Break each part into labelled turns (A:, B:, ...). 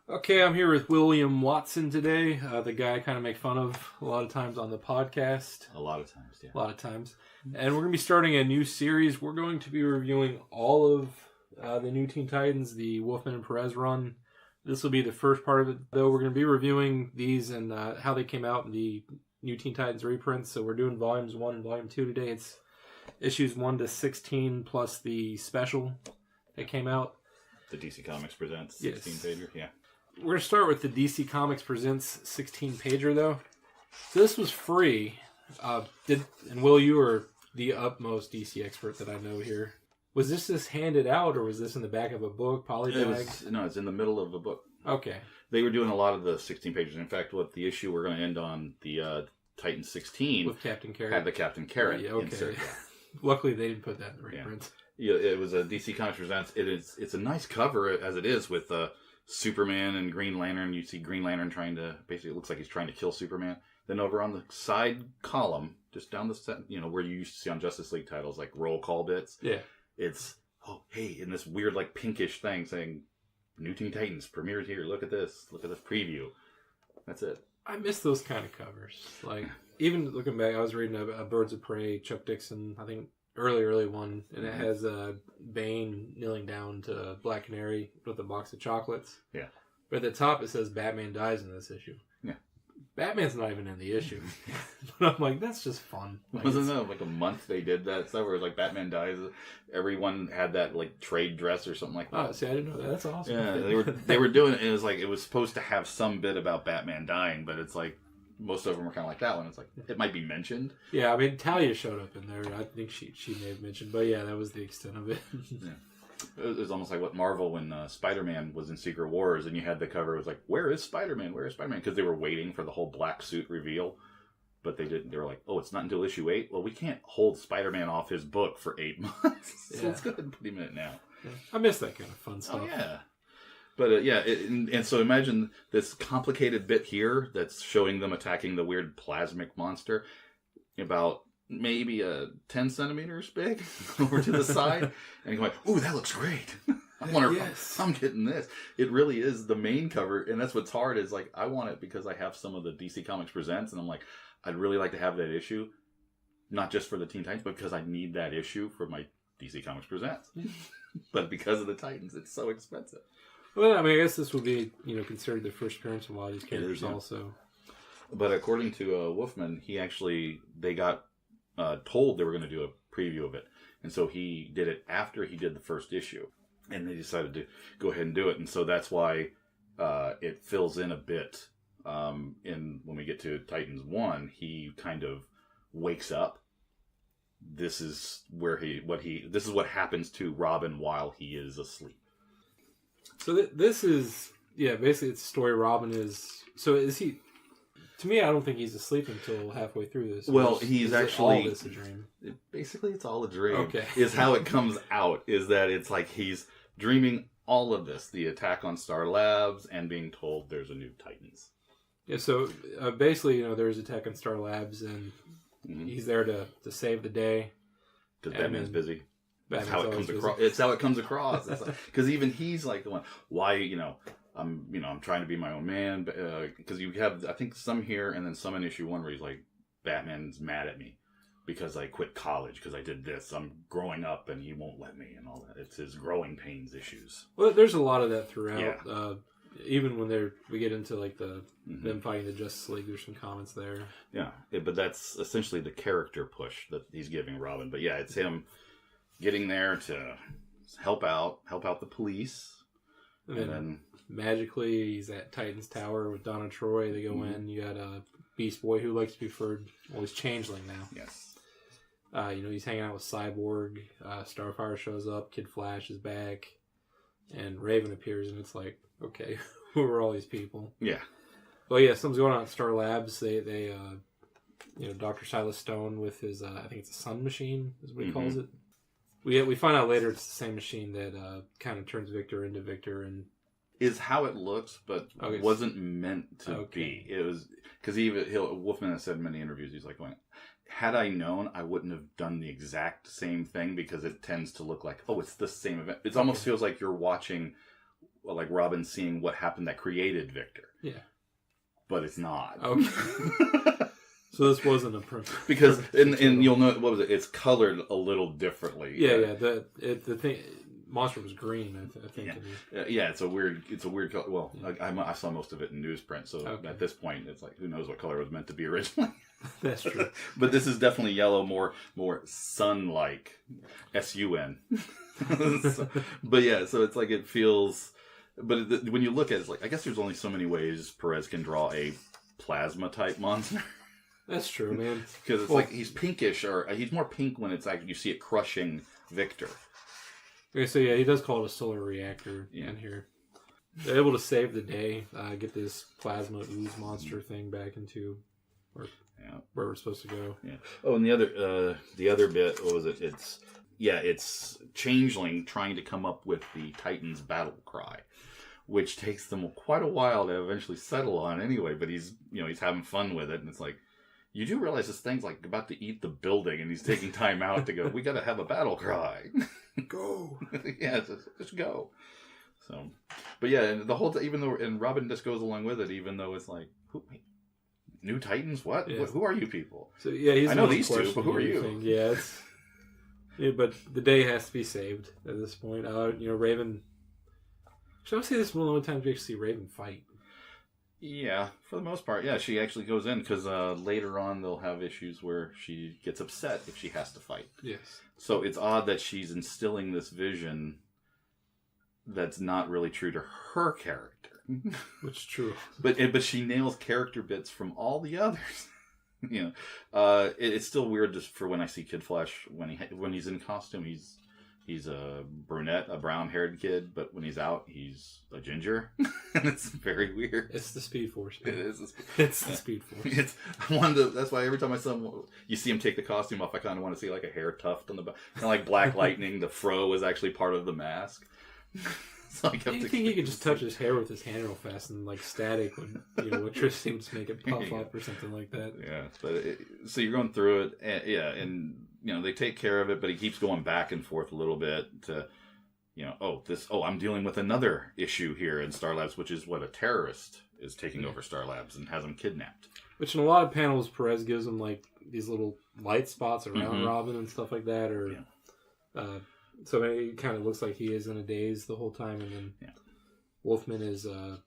A: Okay, I'm here with William Watson today, the guy I kind of make fun of a lot of times on the podcast.
B: A lot of times, yeah.
A: A lot of times. And we're going to be starting a new series. We're going to be reviewing all of the new Teen Titans, the Wolfman and Perez run. This will be the first part of it, though. We're going to be reviewing these and how they came out in the new Teen Titans reprints. So we're doing Volumes 1 and Volume 2 today. It's issues 1 to 16 plus the special that came out.
B: The DC Comics Presents 16-pager, yeah.
A: We're going to start with the DC Comics Presents 16-pager, though. So this was free. And Will, you are the utmost DC expert that I know here. Was this just handed out, or was this in the back of a book, polybagged?
B: No, it's in the middle of a book.
A: Okay.
B: They were doing a lot of the 16 pages. In fact, what the issue we're going to end on, the Titan 16...
A: With Captain Carrot.
B: Had the Captain Carrot
A: insert. Luckily, they didn't put that in the reprint.
B: Yeah, it was a DC Comics Presents. It's a nice cover, as it is, with... Superman and Green Lantern. You see Green Lantern trying to, basically it looks like he's trying to kill Superman. Then over on the side column, just down the set, where you used to see on Justice League titles, like roll call bits.
A: Yeah.
B: It's, in this weird, like, pinkish thing saying, New Teen Titans premieres here. Look at this preview. That's it.
A: I miss those kind of covers. Like, even looking back, I was reading a Birds of Prey, Chuck Dixon, I think, early one, and it has Bane kneeling down to Black Canary with a box of chocolates.
B: Yeah. But
A: at the top it says Batman dies in this issue.
B: Yeah.
A: Batman's not even in the issue. But I'm like, that's just fun. Like,
B: wasn't that like a month they did that stuff where it was like Batman dies? Everyone had that like trade dress or something like that.
A: Oh, see, I didn't know that. That's awesome.
B: Yeah, they were doing it, and it was supposed to have some bit about Batman dying, but it's like most of them were kind of like that one. It's like, it might be mentioned.
A: Yeah, I mean, Talia showed up in there. I think she may have mentioned. But yeah, that was the extent of it.
B: Yeah. It was almost like what Marvel when Spider-Man was in Secret Wars and you had the cover. It was like, where is Spider-Man? Where is Spider-Man? Because they were waiting for the whole black suit reveal. But they didn't. They were like, oh, it's not until issue 8? Well, we can't hold Spider-Man off his book for 8 months. So let's go ahead and put him in it now.
A: Yeah. I miss that kind of fun stuff.
B: Oh, yeah. But and so imagine this complicated bit here that's showing them attacking the weird plasmic monster about maybe 10 centimeters big over to the side. And you're like, ooh, that looks great. I'm getting this. It really is the main cover. And that's what's hard is like, I want it because I have some of the DC Comics Presents. And I'm like, I'd really like to have that issue. Not just for the Teen Titans, but because I need that issue for my DC Comics Presents. But because of the Titans, it's so expensive.
A: Well, I mean, I guess this will be, considered the first appearance of a lot of these characters also.
B: But according to Wolfman, they got told they were going to do a preview of it. And so he did it after he did the first issue. And they decided to go ahead and do it. And so that's why it fills in a bit. When we get to Titans 1, he kind of wakes up. This is this is what happens to Robin while he is asleep.
A: So this is, basically it's a story Robin is... So is he... To me, I don't think he's asleep until halfway through this.
B: Well, he's actually...
A: all this a dream?
B: Basically, it's all a dream.
A: Okay.
B: Is how it comes out, is that it's like he's dreaming all of this. The attack on Star Labs and being told there's a new Titans.
A: Yeah, so basically, there's attack on Star Labs and he's there to save the day.
B: Because Batman's busy. That's how it comes across. It's how it comes across. Because even he's like the one. Why, I'm trying to be my own man. Because you have, I think, some here and then some in issue 1 where he's like, Batman's mad at me because I quit college because I did this. I'm growing up and he won't let me and all that. It's his growing pains issues.
A: Well, there's a lot of that throughout.
B: Yeah.
A: Even when we get into like them fighting the Justice League, there's some comments there.
B: Yeah, but that's essentially the character push that he's giving Robin. But yeah, it's him getting there to help out the police. And then
A: magically he's at Titan's Tower with Donna Troy. They go in. You got a Beast Boy who likes to be referred, he's Changeling now.
B: Yes.
A: He's hanging out with Cyborg. Starfire shows up. Kid Flash is back. And Raven appears, and it's like, okay, who are all these people?
B: Yeah.
A: Well, yeah, something's going on at Star Labs. They Dr. Silas Stone with his, I think it's a sun machine, is what he calls it. We find out later it's the same machine that kind of turns Victor into Victor, and
B: is how it looks, but wasn't meant to be. It was because Wolfman has said in many interviews, he's like going, had I known, I wouldn't have done the exact same thing because it tends to look like, it's the same event. It almost feels like you're watching like Robin seeing what happened that created Victor.
A: Yeah.
B: But it's not.
A: Okay. So this wasn't a
B: because and you'll know what was it? It's colored a little differently.
A: Yeah. The thing, monster was green. I think.
B: Yeah. It's a weird color. Well, I saw most of it in newsprint, so at this point, it's like who knows what color it was meant to be originally.
A: That's true.
B: But this is definitely yellow, more sun-like, SUN. But yeah, so it's like it feels. But when you look at it, it's like I guess there's only so many ways Perez can draw a plasma type monster.
A: That's true, man.
B: Because it's like he's pinkish, or he's more pink when it's like you see it crushing Victor.
A: Okay, so yeah, he does call it a solar reactor in here. They're able to save the day, get this plasma ooze monster thing back into where we're supposed to go.
B: Yeah. Oh, and the other bit, what was it? It's Changeling trying to come up with the Titans battle cry, which takes them quite a while to eventually settle on anyway. But he's having fun with it, and it's like. You do realize this thing's like about to eat the building, and he's taking time out to go. We got to have a battle cry.
A: Go.
B: Yeah, just go. So, but yeah, and the whole even though and Robin just goes along with it, even though it's like, New Titans? What?
A: Yeah.
B: Who are you people?
A: So yeah,
B: I know these two, but who are you?
A: Yeah, but the day has to be saved at this point. Raven. Should I say this is one of the only times we actually see Raven fight?
B: Yeah, for the most part. Yeah, she actually goes in because later on they'll have issues where she gets upset if she has to fight.
A: Yes.
B: So it's odd that she's instilling this vision that's not really true to her character.
A: Which is true.
B: But she nails character bits from all the others. It's still weird just for when I see Kid Flash when he's in costume. He's a brunette, a brown-haired kid, but when he's out, he's a ginger. And it's very weird.
A: It's the Speed Force.
B: Man. It is.
A: It's the Speed Force.
B: That's why every time you see him take the costume off, I kind of want to see like a hair tuft on the back. Kind of like Black Lightning, the fro was actually part of the mask. So I
A: think he could just touch his hair with his hand real fast and like static when electricity would just make it puff up or something like that.
B: Yeah, but so you're going through it, and they take care of it, but he keeps going back and forth a little bit to, I'm dealing with another issue here in Star Labs, which is what a terrorist is taking over Star Labs and has him kidnapped.
A: Which in a lot of panels, Perez gives him like these little light spots around Robin and stuff like that, so it kind of looks like he is in a daze the whole time, and then Wolfman is a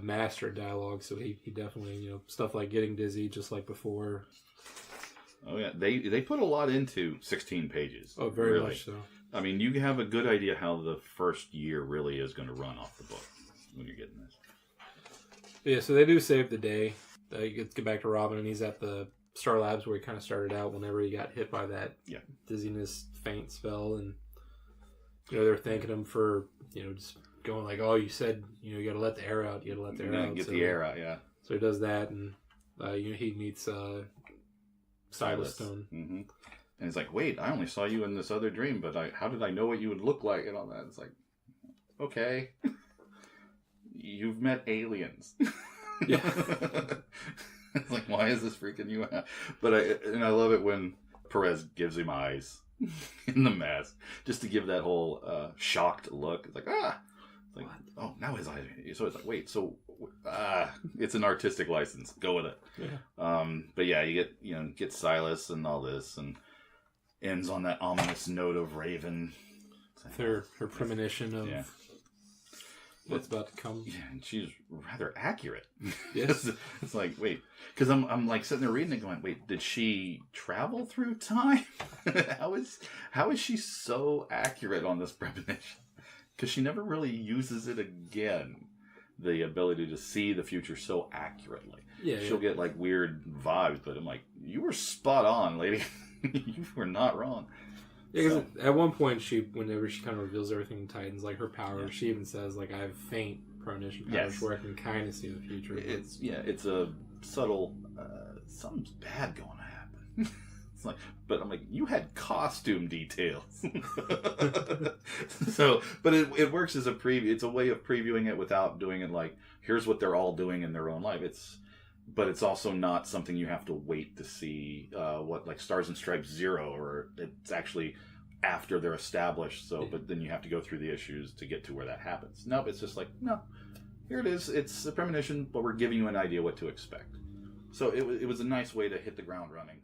A: master at dialogue, so he definitely stuff like getting dizzy just like before.
B: Oh yeah, they put a lot into 16 pages.
A: Oh, very much so.
B: I mean, you have a good idea how the first year really is going to run off the book when you're getting this.
A: Yeah, so they do save the day. You get back to Robin, and he's at the Star Labs where he kind of started out whenever he got hit by that dizziness faint spell, and they're thanking him for just going like, oh, you said you got to let the air out. You got to let the air out.
B: Get the air out, yeah.
A: So he does that, and he meets Silas Stone.
B: Mm-hmm. And he's like, wait, I only saw you in this other dream, but how did I know what you would look like and all that? It's like, okay. You've met aliens.
A: Yeah.
B: It's like, why is this freaking you out? But I love it when Perez gives him eyes in the mask, just to give that whole shocked look. It's like, It's like, oh, now his eyes. So it's like, wait, so it's an artistic license. Go with it.
A: Yeah.
B: But yeah, you get Silas and all this, and ends on that ominous note of Raven.
A: Her premonition of what's about to come.
B: Yeah, and she's rather accurate.
A: Yes.
B: It's like, wait, because I'm like sitting there reading it, going, wait, did she travel through time? how is she so accurate on this premonition? Because she never really uses it again. The ability to see the future so accurately.
A: Yeah,
B: she'll get like weird vibes, but I'm like, you were spot on, lady. You were not wrong.
A: Yeah, because at one point, whenever she kind of reveals everything in Titans, like her powers, she even says, like, I have faint premonition powers where I can kind of see the future.
B: It's a subtle, something's bad going to happen. It's like, but I'm like, you had costume details. So, but it works as a preview. It's a way of previewing it without doing it like, here's what they're all doing in their own life. But it's also not something you have to wait to see what like Stars and Stripes 0, or it's actually after they're established. So, but then you have to go through the issues to get to where that happens. Nope, it's just like, no, here it is. It's a premonition, but we're giving you an idea what to expect. So it was a nice way to hit the ground running.